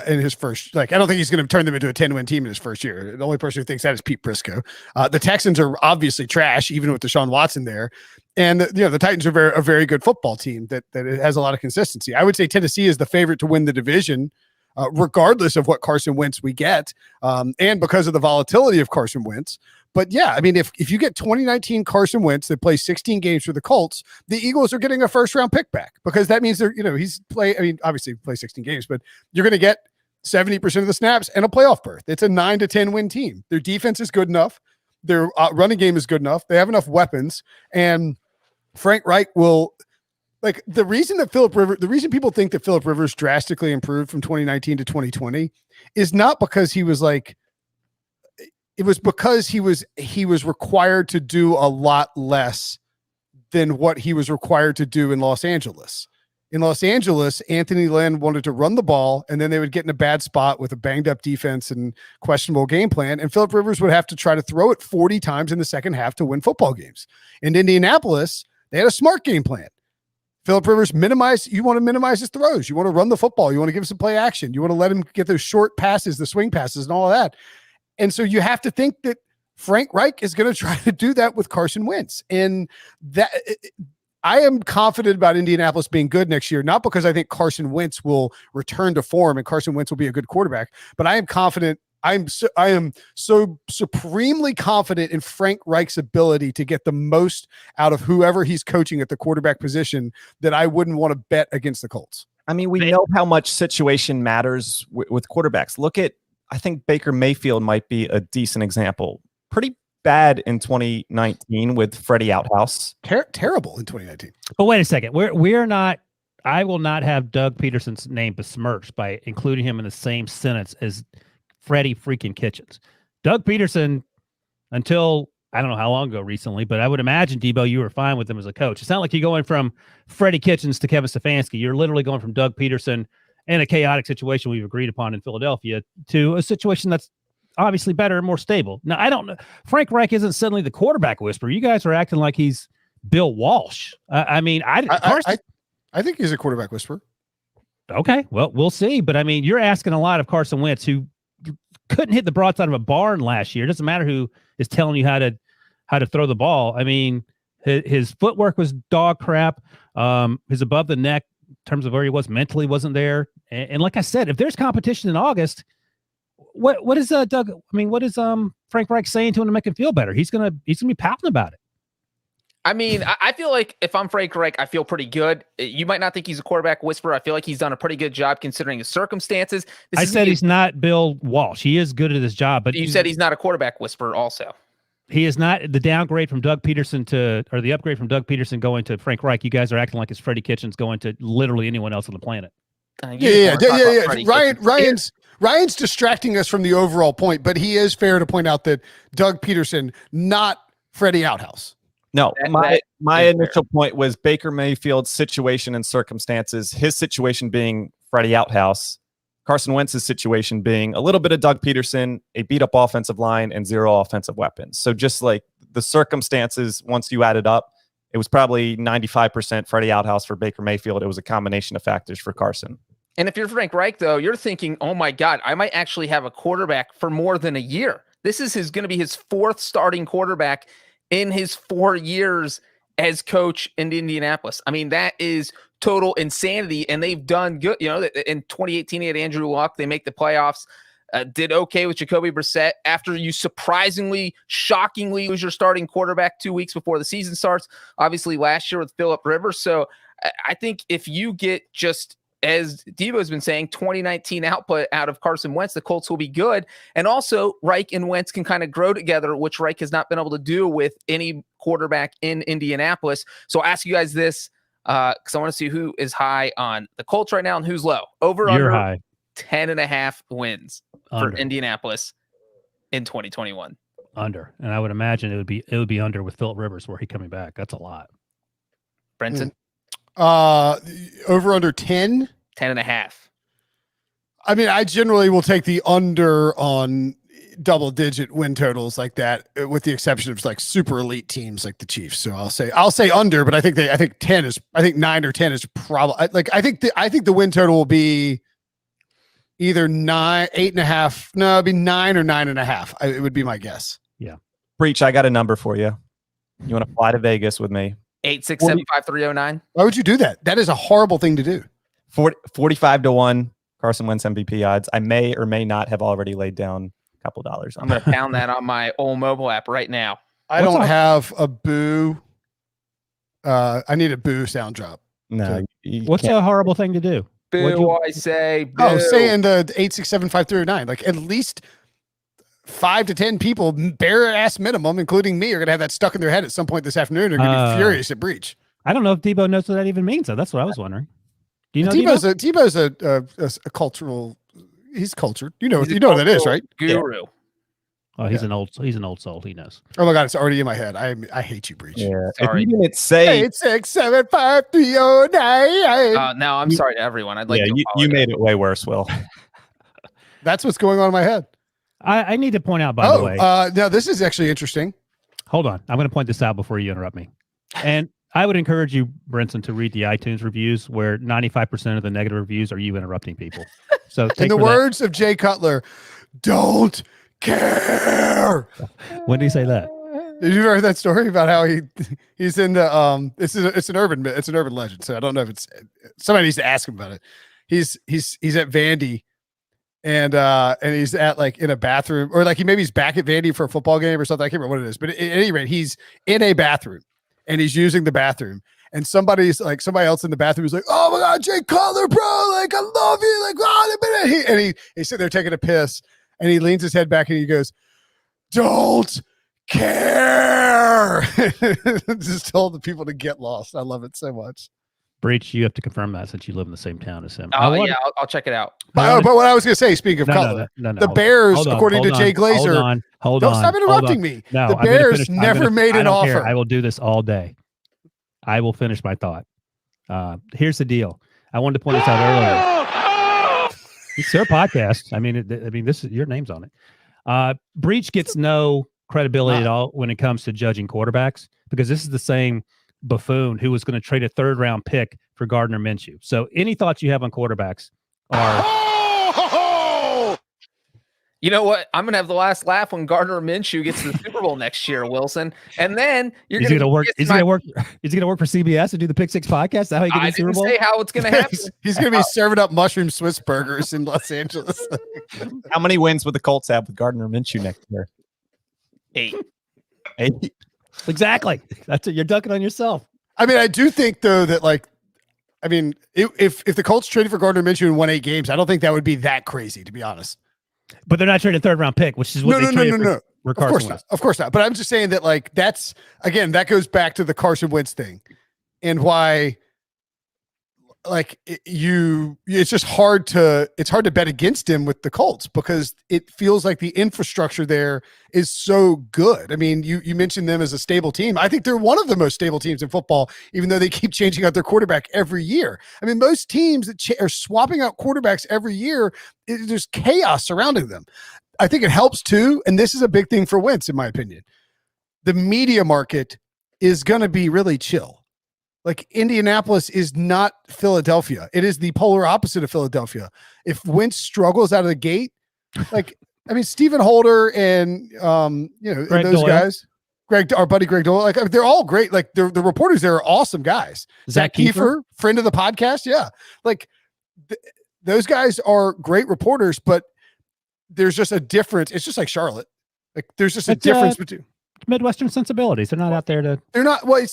in his first. I don't think he's going to turn them into a 10-win team in his first year. The only person who thinks that is Pete Prisco. The Texans are obviously trash, even with Deshaun Watson there. And the Titans are a very good football team that has a lot of consistency. I would say Tennessee is the favorite to win the division regardless of what Carson Wentz we get, and because of the volatility of Carson Wentz. But yeah, I mean, if you get 2019 Carson Wentz that plays 16 games for the Colts, the Eagles are getting a first round pick back, because that means obviously play 16 games, but you're going to get 70% of the snaps and a playoff berth. It's a 9 to 10 win team. Their defense is good enough. Their running game is good enough. They have enough weapons, and Frank Reich will, like, the reason people think that Phillip Rivers drastically improved from 2019 to 2020 is not because he was like, it was because he was required to do a lot less than what he was required to do in Los Angeles. In Los Angeles, Anthony Lynn wanted to run the ball, and then they would get in a bad spot with a banged up defense and questionable game plan. And Phillip Rivers would have to try to throw it 40 times in the second half to win football games. In Indianapolis, they had a smart game plan. Phillip Rivers you want to minimize his throws. You want to run the football. You want to give him some play action. You want to let him get those short passes, the swing passes, and all of that. And so you have to think that Frank Reich is going to try to do that with Carson Wentz. And that I am confident about Indianapolis being good next year, not because I think Carson Wentz will return to form and Carson Wentz will be a good quarterback, but I am confident. I am so supremely confident in Frank Reich's ability to get the most out of whoever he's coaching at the quarterback position that I wouldn't want to bet against the Colts. I mean, we know how much situation matters with quarterbacks. Look at, I think Baker Mayfield might be a decent example. Pretty bad in 2019 with Freddie Outhouse. Terrible in 2019. But wait a second. We're not. I will not have Doug Peterson's name besmirched by including him in the same sentence as Freddie freaking Kitchens. Doug Peterson, until I don't know how long ago recently, but I would imagine, Debo, you were fine with him as a coach. It's not like you're going from Freddie Kitchens to Kevin Stefanski. You're literally going from Doug Peterson in a chaotic situation we've agreed upon in Philadelphia to a situation that's obviously better and more stable. Now, I don't know. Frank Reich isn't suddenly the quarterback whisperer. You guys are acting like he's Bill Walsh. I think he's a quarterback whisperer. Okay, well, we'll see. But I mean, you're asking a lot of Carson Wentz, who couldn't hit the broadside of a barn last year. It doesn't matter who is telling you how to throw the ball. I mean, his footwork was dog crap. His above the neck in terms of where he was mentally wasn't there. And like I said, if there's competition in August, what is Doug? I mean, what is Frank Reich saying to him to make him feel better? He's gonna be pouting about it. I mean, I feel like if I'm Frank Reich, I feel pretty good. You might not think he's a quarterback whisperer. I feel like he's done a pretty good job considering his circumstances. I said he's not Bill Walsh. He is good at his job, but you said he's not a quarterback whisperer also. He is not. The downgrade from Doug Peterson or the upgrade from Doug Peterson going to Frank Reich. You guys are acting like it's Freddie Kitchens going to literally anyone else on the planet. Yeah. Ryan's distracting us from the overall point, but he is fair to point out that Doug Peterson, not Freddie Outhouse. No, my initial point was Baker Mayfield's situation and circumstances, his situation being Freddie Outhouse, Carson Wentz's situation being a little bit of Doug Peterson, a beat-up offensive line, and zero offensive weapons. So just like the circumstances, once you add it up, it was probably 95% Freddie Outhouse for Baker Mayfield. It was a combination of factors for Carson. And if you're Frank Reich, though, you're thinking, oh, my God, I might actually have a quarterback for more than a year. This is going to be his fourth starting quarterback in his 4 years as coach in Indianapolis. I mean, that is total insanity, and they've done good. You know, in 2018, he had Andrew Luck. They make the playoffs, did okay with Jacoby Brissett after you surprisingly, shockingly lose your starting quarterback 2 weeks before the season starts, obviously last year with Phillip Rivers. So I think if you get just, as Debo's been saying, 2019 output out of Carson Wentz, the Colts will be good. And also, Reich and Wentz can kind of grow together, which Reich has not been able to do with any quarterback in Indianapolis. So I'll ask you guys this, because I want to see who is high on the Colts right now and who's low. You're under high. 10.5 wins under. For Indianapolis in 2021. Under. And I would imagine it would be under with Phillip Rivers were he coming back. That's a lot. Brinson? Over under 10? 10.5. I mean, I generally will take the under on double-digit win totals like that, with the exception of like super elite teams like the Chiefs. So I'll say under, but I think 9 or 10 is probably like I think the win total will be either 9, 8.5. No, it'd be 9 or 9.5. It would be my guess. Yeah. Breach, I got a number for you. You want to fly to Vegas with me? 8675309. Why would you do that? That is a horrible thing to do. 45-1 Carson Wentz MVP odds. I may or may not have already laid down a couple dollars on I'm going to pound that on my old mobile app right now. I don't have a boo. I need a boo sound drop. No. What's a horrible thing to do? Boo, I say. Boo. Oh, saying the 8675309. Like at least 5 to 10 people, bare ass minimum, including me, are gonna have that stuck in their head at some point this afternoon. They're gonna be furious at Breach. I don't know if Debo knows what that even means. So that's what I was wondering. Do you know Debo's a cultural? He's cultured. You know what that is, right? Guru. Yeah. Oh, he's an old soul. He knows. Oh my god, it's already in my head. I hate you, Breach. Yeah. Sorry. If you didn't say 8675309. No, I'm sorry to everyone. I'd like to you made it way worse, Will. That's what's going on in my head. I need to point out, by the way. No, this is actually interesting. Hold on. I'm going to point this out before you interrupt me. And I would encourage you, Brinson, to read the iTunes reviews where 95% of the negative reviews are you interrupting people. So in the words of Jay Cutler, don't care. When did he say that? Did you ever heard that story about how he's in the it's an urban legend. So I don't know if it's somebody needs to ask him about it. He's at Vandy and he's at like in a bathroom or like he's back at Vandy for a football game or something. I can't remember what it is, but at any rate, he's in a bathroom and he's using the bathroom. And somebody else in the bathroom is like, "Oh my God, Jay Cutler, bro! Like I love you!" Like, and he's sitting there taking a piss, and he leans his head back and he goes, "Don't care." Just told the people to get lost. I love it so much. Breach, you have to confirm that since you live in the same town as him. I'll check it out. But what I was going to say, speaking of Cutler, the Bears, according to Jay Glazer, don't stop interrupting me. No, the Bears never made an offer. I will do this all day. I will finish my thought. Here's the deal. I wanted to point this out earlier. It's their podcast. I mean, this is your name's on it. Breach gets no credibility at all when it comes to judging quarterbacks because this is the same buffoon who was going to trade a 3rd round pick for Gardner Minshew. So any thoughts you have on quarterbacks are. You know what? I'm going to have the last laugh when Gardner Minshew gets to the Super Bowl next year, Wilson. And then you're going to work. Is he going to work for CBS and do the Pick Six podcast? Is that how he gets the Super Bowl? I didn't say how it's going to happen. He's going to be serving up mushroom Swiss burgers in Los Angeles. How many wins would the Colts have with Gardner Minshew next year? 8. Exactly. That's it. You're dunking on yourself. I mean, I do think though that if the Colts traded for Gardner Minshew and won 8 games, I don't think that would be that crazy, to be honest. But they're not trading a 3rd round pick, which is what they traded for. Of course not. Of course not. But I'm just saying that that's again, that goes back to the Carson Wentz thing and why it's just hard to bet against him with the Colts because it feels like the infrastructure there is so good. I mean, you mentioned them as a stable team. I think they're one of the most stable teams in football, even though they keep changing out their quarterback every year. I mean, most teams that are swapping out quarterbacks every year, there's chaos surrounding them. I think it helps too. And this is a big thing for Wentz, in my opinion. The media market is going to be really chill. Like Indianapolis is not Philadelphia. It is the polar opposite of Philadelphia. If Wentz struggles out of the gate, Stephen Holder and those guys, our buddy Greg Dole, they're all great. Like the reporters there are awesome guys. Zach Kiefer, friend of the podcast, yeah. Those guys are great reporters, but there's just a difference. It's just like Charlotte. Like there's just a difference between Midwestern sensibilities. They're not out there to. They're not. Well,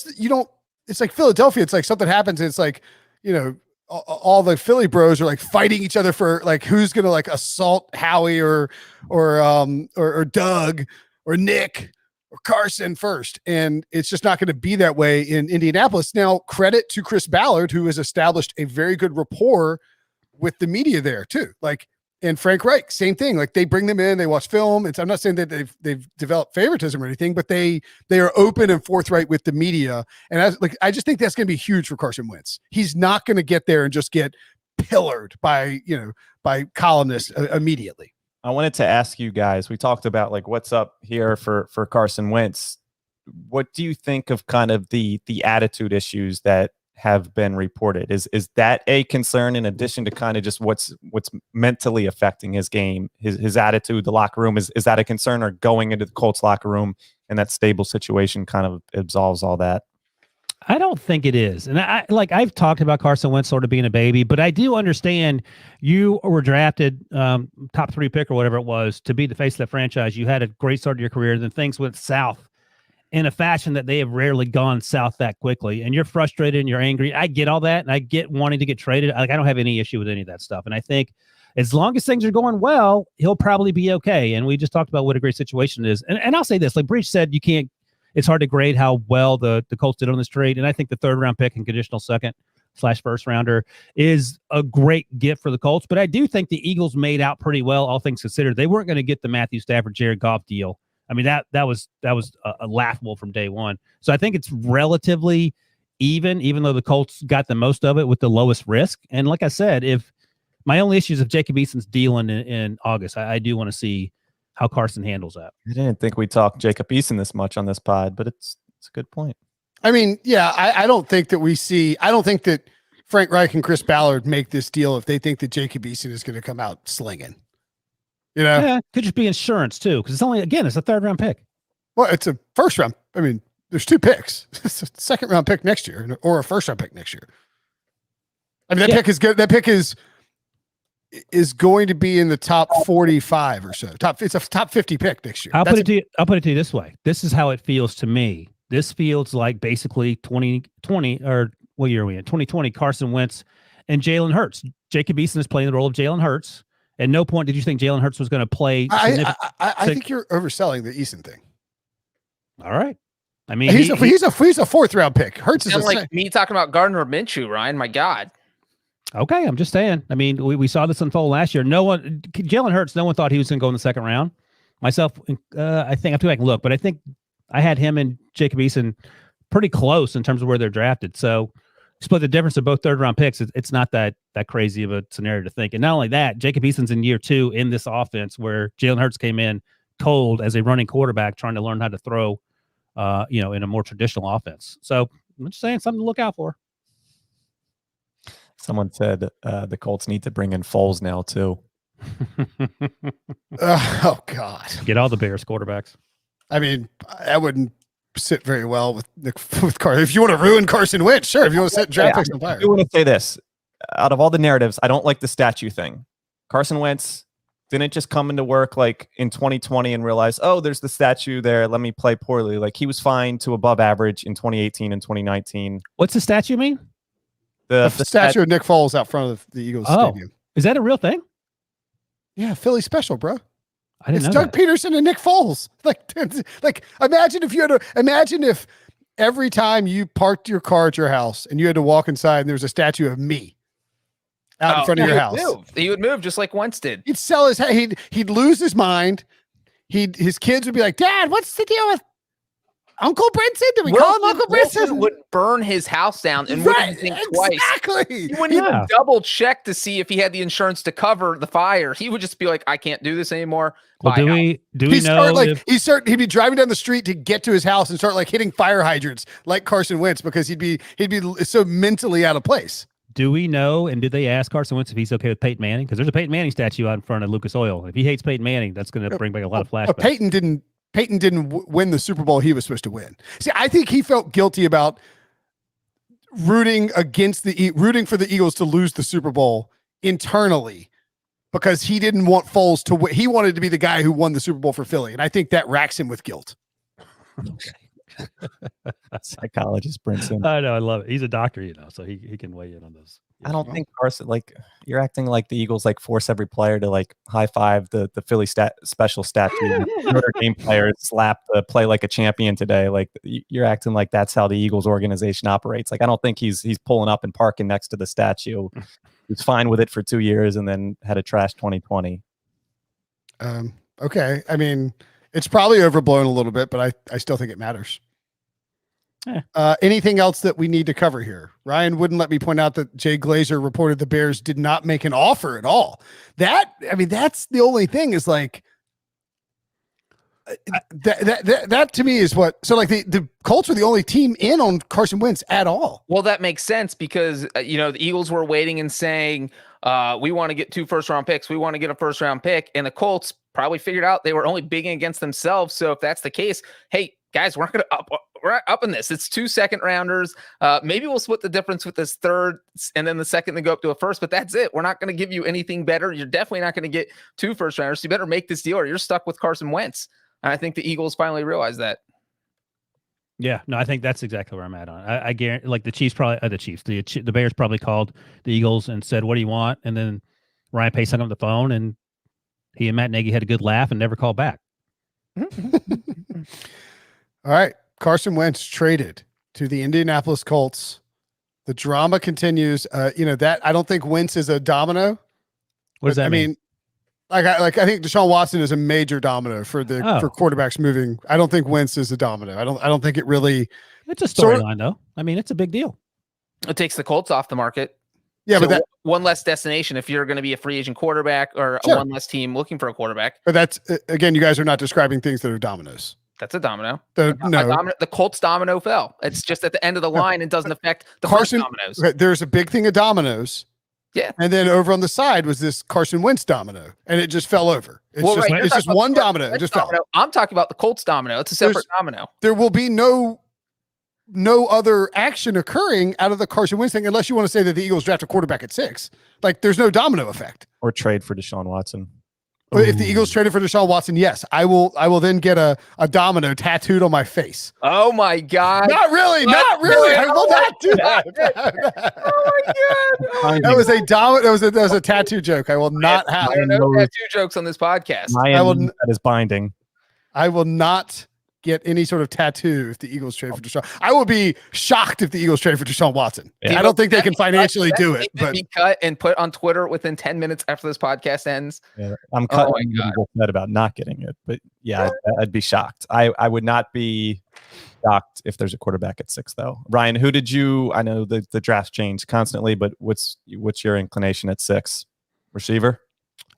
it's like Philadelphia. It's like something happens. And it's like, all the Philly bros are fighting each other for who's going to assault Howie or Doug or Nick or Carson first. And it's just not going to be that way in Indianapolis. Now, credit to Chris Ballard, who has established a very good rapport with the media there too. And Frank Reich, same thing. They bring them in, they watch film. I'm not saying that they've developed favoritism or anything, but they are open and forthright with the media. And I just think that's going to be huge for Carson Wentz. He's not going to get there and just get pillared by columnists immediately. I wanted to ask you guys, we talked about what's up here for Carson Wentz. What do you think of kind of the attitude issues that have been reported? Is that a concern in addition to kind of just what's mentally affecting his game, his attitude, the locker room? Is that a concern, or going into the Colts locker room and that stable situation kind of absolves all that? I don't think it is. And I've talked about Carson Wentz sort of being a baby, but I do understand you were drafted top 3 pick or whatever it was to be the face of the franchise. You had a great start to your career, then things went south in a fashion that they have rarely gone south that quickly. And you're frustrated and you're angry. I get all that. And I get wanting to get traded. I don't have any issue with any of that stuff. And I think as long as things are going well, he'll probably be okay. And we just talked about what a great situation it is. And I'll say this, like Breach said, it's hard to grade how well the Colts did on this trade. And I think the 3rd round pick and conditional 2nd/1st rounder is a great gift for the Colts. But I do think the Eagles made out pretty well, all things considered. They weren't going to get the Matthew Stafford, Jared Goff deal. I mean, that was a laughable from day one. So I think it's relatively even though the Colts got the most of it with the lowest risk. And like I said, if my only issue is if Jacob Eason's dealing in August, I do want to see how Carson handles that. I didn't think we talked Jacob Eason this much on this pod, but it's a good point. I mean, yeah, I don't think that Frank Reich and Chris Ballard make this deal if they think that Jacob Eason is going to come out slinging. You know, yeah, could just be insurance too, because it's a 3rd round pick. Well, it's a 1st round. I mean, there's 2 picks. It's a 2nd round pick next year, or a 1st round pick next year. I mean, that pick is good. That pick is going to be in the top 45 or so. It's a top 50 pick next year. I'll put it to you this way. This is how it feels to me. This feels like basically 2020, or what year are we in? 2020, Carson Wentz and Jalen Hurts. Jacob Eason is playing the role of Jalen Hurts. At no point did you think Jalen Hurts was going to play. I think you're overselling the Eason thing. All right. I mean, he's a 4th round pick. Hurts is like me talking about Gardner Minshew, Ryan. My God. Okay, I'm just saying. I mean, we saw this unfold last year. Jalen Hurts, no one thought he was going to go in the 2nd round. Myself, I think I have to go back and look, but I think I had him and Jacob Eason pretty close in terms of where they're drafted. So split the difference of both 3rd round picks. It's not that crazy of a scenario to think. And not only that, Jacob Eason's in year 2 in this offense where Jalen Hurts came in cold as a running quarterback trying to learn how to throw, in a more traditional offense. So I'm just saying something to look out for. Someone said the Colts need to bring in Foles now too. Oh God! Get all the Bears quarterbacks. I mean, I wouldn't sit very well with Carson. If you want to ruin Carson Wentz, sure. If you want to set draft picks on fire. I want to say this. Out of all the narratives, I don't like the statue thing. Carson Wentz didn't just come into work like in 2020 and realize, oh, there's the statue there. Let me play poorly. Like he was fine to above average in 2018 and 2019. What's the statue mean? The statue of Nick Foles out front of the Eagles stadium. Is that a real thing? Yeah, Philly special, bro. I didn't know Doug that. Peterson and Nick Foles. Like imagine if every time you parked your car at your house and you had to walk inside and there was a statue of me out in front of your house. He would move just like Wentz did. He'd sell his head. He'd lose his mind. His kids would be like, Dad, what's the deal with Uncle Brinson? Did we call him Uncle Brinson? Would burn his house down and wouldn't think twice. Exactly. He wouldn't even double check to see if he had the insurance to cover the fire. He would just be like, I can't do this anymore. Well, do we know? He'd be driving down the street to get to his house and start like hitting fire hydrants like Carson Wentz because he'd be so mentally out of place. Do we know, and did they ask Carson Wentz if he's okay with Peyton Manning? Because there's a Peyton Manning statue out in front of Lucas Oil. If he hates Peyton Manning, that's going to bring back a lot of flashbacks. Peyton didn't win the Super Bowl he was supposed to win. See, I think he felt guilty about rooting for the Eagles to lose the Super Bowl internally because he didn't want Foles to win. He wanted to be the guy who won the Super Bowl for Philly, and I think that racks him with guilt. Psychologist Brinson. I know, I love it. He's a doctor, so he can weigh in on those. I don't think Carson, like you're acting like the Eagles like force every player to like high five the Philly special statue. Notre Dame players slap the play like a champion today. Like you're acting like that's how the Eagles organization operates. Like I don't think he's pulling up and parking next to the statue. He's fine with it for 2 years and then had a trash 2020. Okay. I mean, it's probably overblown a little bit, but I still think it matters. Anything else that we need to cover here? Ryan wouldn't let me point out that Jay Glazer reported the Bears did not make an offer at all. That's the only thing is like that to me is what. So like the Colts were the only team in on Carson Wentz at all. Well, that makes sense because the Eagles were waiting and saying we want to get 2 first-round picks. We want to get a first-round pick, and the Colts probably figured out they were only bidding against themselves. So if that's the case, hey, guys, we're not up in this. It's 2 second rounders. Maybe we'll split the difference with this third and then the second to go up to a first, but that's it. We're not going to give you anything better. You're definitely not going to get 2 first rounders. So you better make this deal or you're stuck with Carson Wentz. And I think the Eagles finally realized that. Yeah, no, I think that's exactly where I'm at on. I guarantee, like the Chiefs probably, the Bears probably called the Eagles and said, "What do you want?" And then Ryan Pace hung up the phone, and he and Matt Nagy had a good laugh and never called back. All right, Carson Wentz traded to the Indianapolis Colts. The drama continues. That I don't think Wentz is a domino. What does that mean? I think Deshaun Watson is a major domino for quarterbacks moving. I don't think Wentz is a domino. I don't think it really. It's a storyline though. I mean, it's a big deal. It takes the Colts off the market. Yeah, so but that one less destination if you're going to be a free agent quarterback or one less team looking for a quarterback. But that's again, you guys are not describing things that are dominoes. That's a domino. No, the Colts domino fell. It's just at the end of the line and doesn't affect the Carson dominoes. Okay, there's a big thing of dominoes. Yeah. And then over on the side was this Carson Wentz domino, and it just fell over. It's just one domino. It just fell. I'm talking about the Colts domino. It's a separate domino. There will be no other action occurring out of the Carson Wentz thing unless you want to say that the Eagles draft a quarterback at 6. Like there's no domino effect. Or trade for Deshaun Watson. But if the Eagles traded for Deshaun Watson, yes, I will then get a domino tattooed on my face. Oh my God. Not really. I will not do that. Oh my God. That was a domino. That was a tattoo joke. I will not have no tattoo jokes on this podcast. That is binding. I will not get any sort of tattoo if the Eagles trade for Deshaun. I will be shocked if the Eagles trade for Deshaun Watson. Yeah. I don't think they can financially do it. But be cut and put on Twitter within 10 minutes after this podcast ends. Yeah, I'm cutting about not getting it, but yeah, I'd be shocked. I would not be shocked if there's a quarterback at 6, though. Ryan, who did you? I know the drafts change constantly, but what's your inclination at 6? Receiver?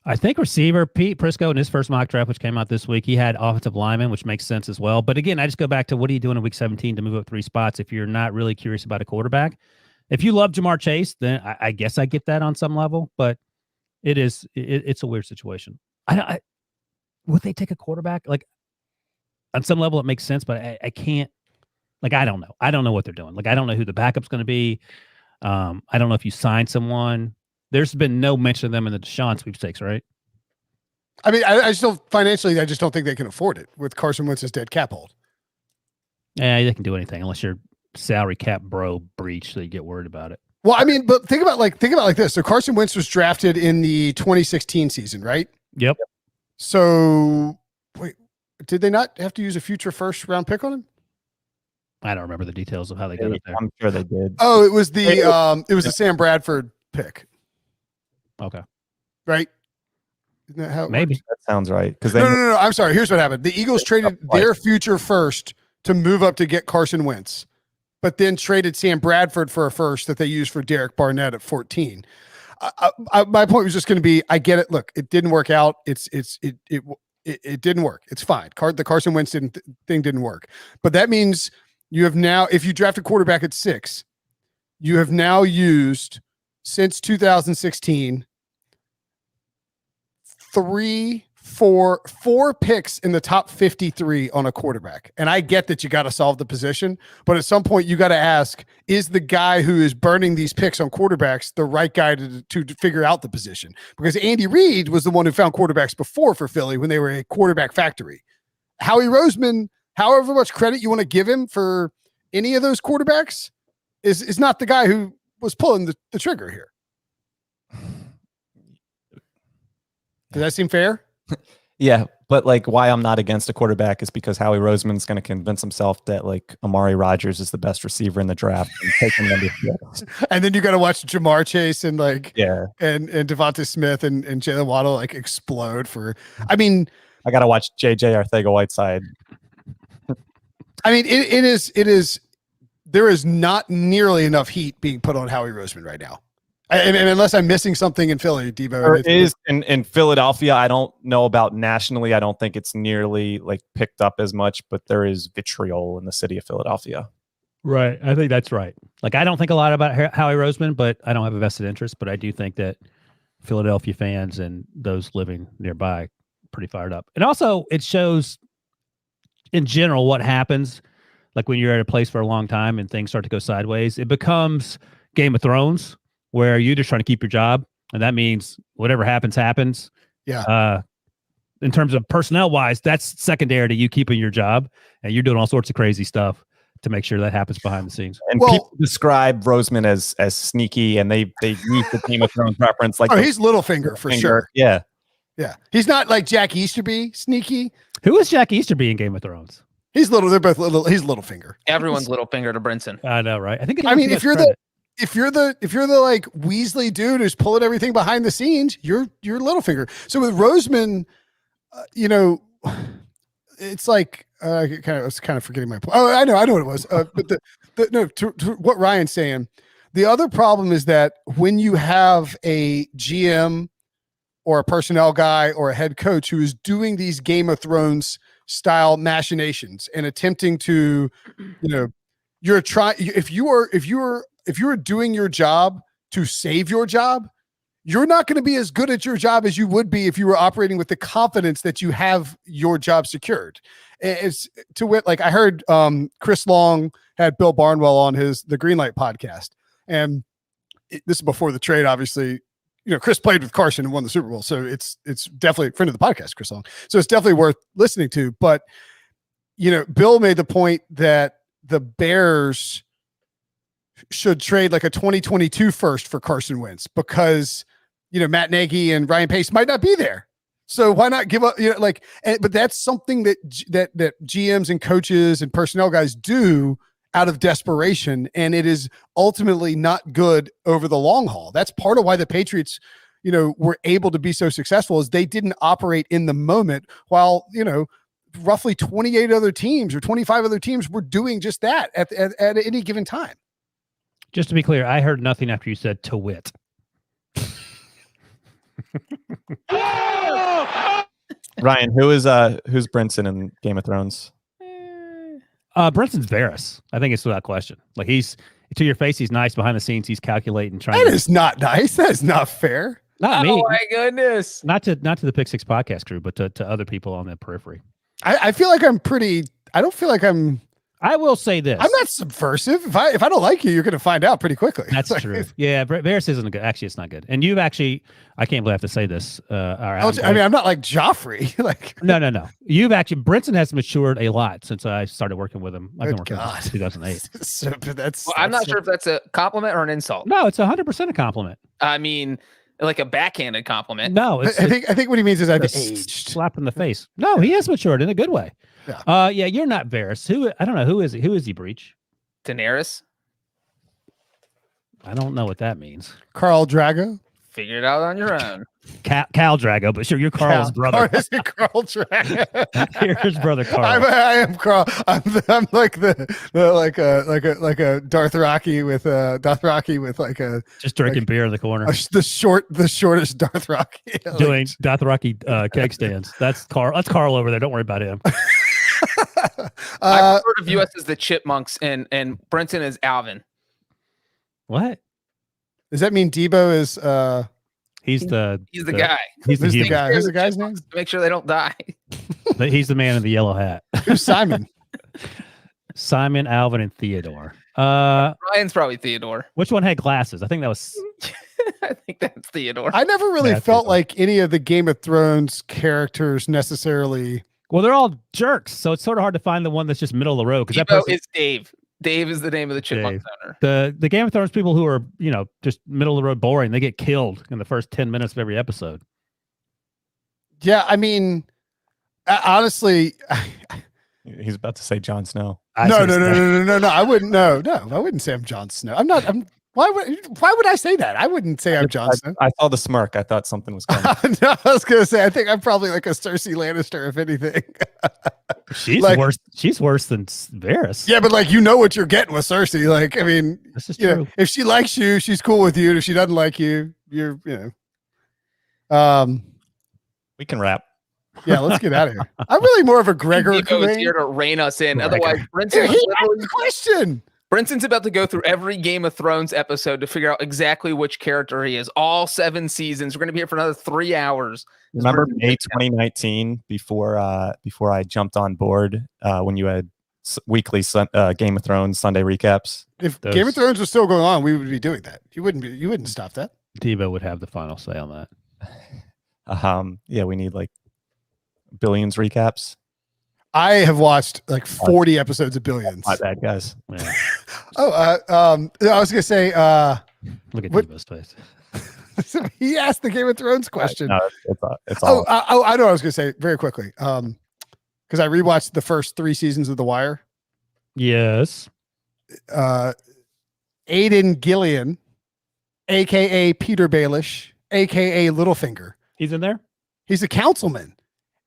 I think receiver. Pete Prisco in his first mock draft, which came out this week, he had offensive lineman, which makes sense as well. But again, I just go back to what are you doing in week 17 to move up 3 spots if you're not really curious about a quarterback? If you love Jamar Chase, then I guess I get that on some level, but it's a weird situation. Would they take a quarterback? Like on some level, it makes sense, but I can't. Like I don't know. I don't know what they're doing. Like I don't know who the backup's going to be. I don't know if you sign someone. There's been no mention of them in the Deshaun sweepstakes, right? I mean, I just don't financially. I just don't think they can afford it with Carson Wentz's dead cap hold. Yeah, they can do anything unless you're salary cap bro breach, so you get worried about it. Well, I mean, but think about like this. So Carson Wentz was drafted in the 2016 season, right? Yep. So wait, did they not have to use a future first round pick on him? I don't remember the details of how they got it there. I'm sure they did. Oh, it was the Sam Bradford pick. Okay. Right? Isn't that how maybe that sounds right? Because no. I'm sorry. Here's what happened. The Eagles traded their future first to move up to get Carson Wentz, but then traded Sam Bradford for a first that they used for Derek Barnett at 14. My point was just going to be, I get it. Look, it didn't work out. It didn't work. It's fine. The Carson Wentz thing didn't work, but that means you have now, if you draft a quarterback at 6, you have now used since 2016 four picks in the top 53 on a quarterback. And I get that you got to solve the position, but at some point you got to ask, is the guy who is burning these picks on quarterbacks the right guy to figure out the position? Because Andy Reid was the one who found quarterbacks before for Philly when they were a quarterback factory. Howie Roseman, however much credit you want to give him for any of those quarterbacks, is not the guy who was pulling the trigger here. Does that seem fair? Yeah, but like why I'm not against a quarterback is because Howie Roseman's going to convince himself that like Amari Rodgers is the best receiver in the draft and take him number 6. And then you got to watch Jamar Chase and and Devonta Smith and Jalen Waddle like explode for. I mean, I got to watch JJ Arcega-Whiteside. I mean, it is. There is not nearly enough heat being put on Howie Roseman right now. And unless I'm missing something in Philly, Debo. There is in Philadelphia. I don't know about nationally. I don't think it's nearly like picked up as much, but there is vitriol in the city of Philadelphia. Right. I think that's right. Like, I don't think a lot about Howie Roseman, but I don't have a vested interest, but I do think that Philadelphia fans and those living nearby are pretty fired up. And also it shows in general, what happens, like when you're at a place for a long time and things start to go sideways, it becomes Game of Thrones, where you're just trying to keep your job. And that means whatever happens, happens. Yeah. In terms of personnel wise, that's secondary to you keeping your job, and you're doing all sorts of crazy stuff to make sure that happens behind the scenes. And people describe Roseman as sneaky, and they use the Game of Thrones reference like he's Littlefinger for sure. Yeah. Yeah. He's not like Jack Easterby sneaky. Who is Jack Easterby in Game of Thrones? He's little. They're both little. He's Littlefinger. Everyone's Littlefinger to Brinson. I know, right? I think. I mean, if you're the like Weasley dude who's pulling everything behind the scenes, you're Littlefinger. So with Roseman, it's like I was kind of forgetting my point. Oh, I know what it was. But to what Ryan's saying, the other problem is that when you have a GM or a personnel guy or a head coach who is doing these Game of Thrones style machinations and attempting to, if you are doing your job to save your job, you're not going to be as good at your job as you would be if you were operating with the confidence that you have your job secured. It's to wit, like I heard Chris Long had Bill Barnwell on the Greenlight podcast, and this is before the trade, obviously. Chris played with Carson and won the Super Bowl, so it's definitely a friend of the podcast, Chris Long. So it's definitely worth listening to. But Bill made the point that the Bears should trade like a 2022 first for Carson Wentz because Matt Nagy and Ryan Pace might not be there. So why not give up? But that's something that GMs and coaches and personnel guys do out of desperation, and it is ultimately not good over the long haul. That's part of why the Patriots, were able to be so successful, is they didn't operate in the moment while, roughly 28 other teams or 25 other teams were doing just that at any given time. Just to be clear, I heard nothing after you said to wit. Ryan, who's Brinson in Game of Thrones? Brinson's Varys. I think it's without question. Like he's to your face, he's nice behind the scenes. He's calculating, trying. That is not nice. That is not fair. Not me. Oh my goodness. Not to the Pick Six podcast crew, but to other people on the periphery. I feel like I don't feel like I will say this. I'm not subversive. If I don't like you, you're going to find out pretty quickly. That's true. Yeah, Varys isn't good. Actually, it's not good. And you've actually, I can't believe I have to say this. I'm not like Joffrey. No. Brinson has matured a lot since I started working with him. I've been working with him since 2008. I'm not sure if that's a compliment or an insult. No, it's 100% a compliment. I mean, like a backhanded compliment. No, I think what he means is I've aged. Slap in the face. No, he has matured in a good way. Yeah. You're not Varys. I don't know who is he. Who is he? Breach? Daenerys. I don't know what that means. Carl Drago. Figure it out on your own. Cal Drago, but sure, you're Carl's brother. Carl Drago. You're his brother, Carl. I am Carl. I'm like like a Dothraki with like a just drinking beer in the corner. The shortest Dothraki doing Dothraki keg stands. That's Carl. That's Carl over there. Don't worry about him. I prefer to view us as the Chipmunks and Brinson is Alvin. What? Does that mean Debo is he's the guy. He's the guy. Who's the guy's name? To make sure they don't die. He's the man in the yellow hat. Who's Simon? Simon, Alvin, and Theodore. Ryan's probably Theodore. Which one had glasses? I think that was I think that's Theodore. I never really felt like any of the Game of Thrones characters necessarily. Well, they're all jerks, so it's sort of hard to find the one that's just middle of the road. Because that person is Dave. Dave is the name of the Chipmunk owner. The Game of Thrones people who are, just middle of the road boring, they get killed in the first 10 minutes of every episode. Yeah, I mean, honestly, he's about to say Jon Snow. No. I wouldn't. No, I wouldn't say I'm Jon Snow. I'm not. Why would I say that? I wouldn't say I'm Jon Snow. I saw the smirk. I thought something was coming. No, I was gonna say I think I'm probably like a Cersei Lannister, if anything. She's worse. She's worse than Varys. Yeah, but like what you're getting with Cersei. Like, I mean, this is true. If she likes you, she's cool with you. And if she doesn't like you, you're we can wrap. Yeah, let's get out of here. I'm really more of a Gregor. Nico is here to rein us in. Gregor. Otherwise, He asked the question. Brinson's about to go through every Game of Thrones episode to figure out exactly which character he is. All 7 seasons. We're going to be here for another 3 hours. Remember May 2019 before I jumped on board when you had weekly Game of Thrones Sunday recaps? If Game of Thrones was still going on, we would be doing that. You wouldn't stop that. Debo would have the final say on that. Yeah, we need like Billions recaps. I have watched like 40 episodes of Billions. My bad, guys. Yeah. I was gonna say, Look at what- Debo's face. he asked the Game of Thrones question. No, it's all. I know what I was gonna say very quickly. Because I rewatched the first 3 seasons of The Wire. Yes. Aidan Gillian, aka Peter Baelish, aka Littlefinger. He's in there? He's a councilman.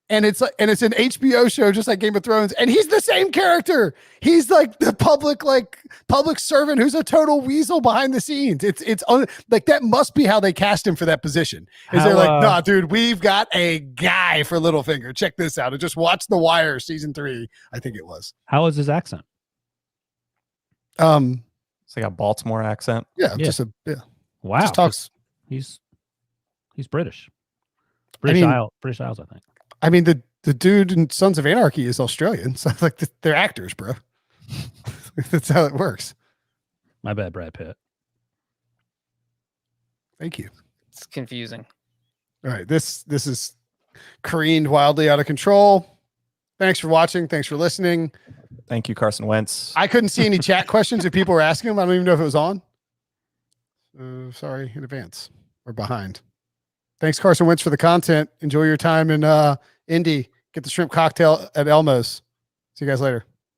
And it's an HBO show just like Game of Thrones, and he's the same character. He's like the public servant who's a total weasel behind the scenes. It's like that must be how they cast him for that position. Is they're like, nah, dude, we've got a guy for Littlefinger. Check this out. And just watch The Wire season 3, I think it was. How is his accent? It's like a Baltimore accent. Yeah, Yeah. Wow. Just talks. He's British. British Isles, I think. I mean, the dude in Sons of Anarchy is Australian, so like they're actors, bro. That's how it works. My bad, Brad Pitt. Thank you. It's confusing. All right, this is careened wildly out of control. Thanks for watching. Thanks for listening. Thank you, Carson Wentz. I couldn't see any chat questions if people were asking them. I don't even know if it was on. Sorry in advance. We're behind. Thanks, Carson Wentz, for the content. Enjoy your time in Indy. Get the shrimp cocktail at Elmo's. See you guys later.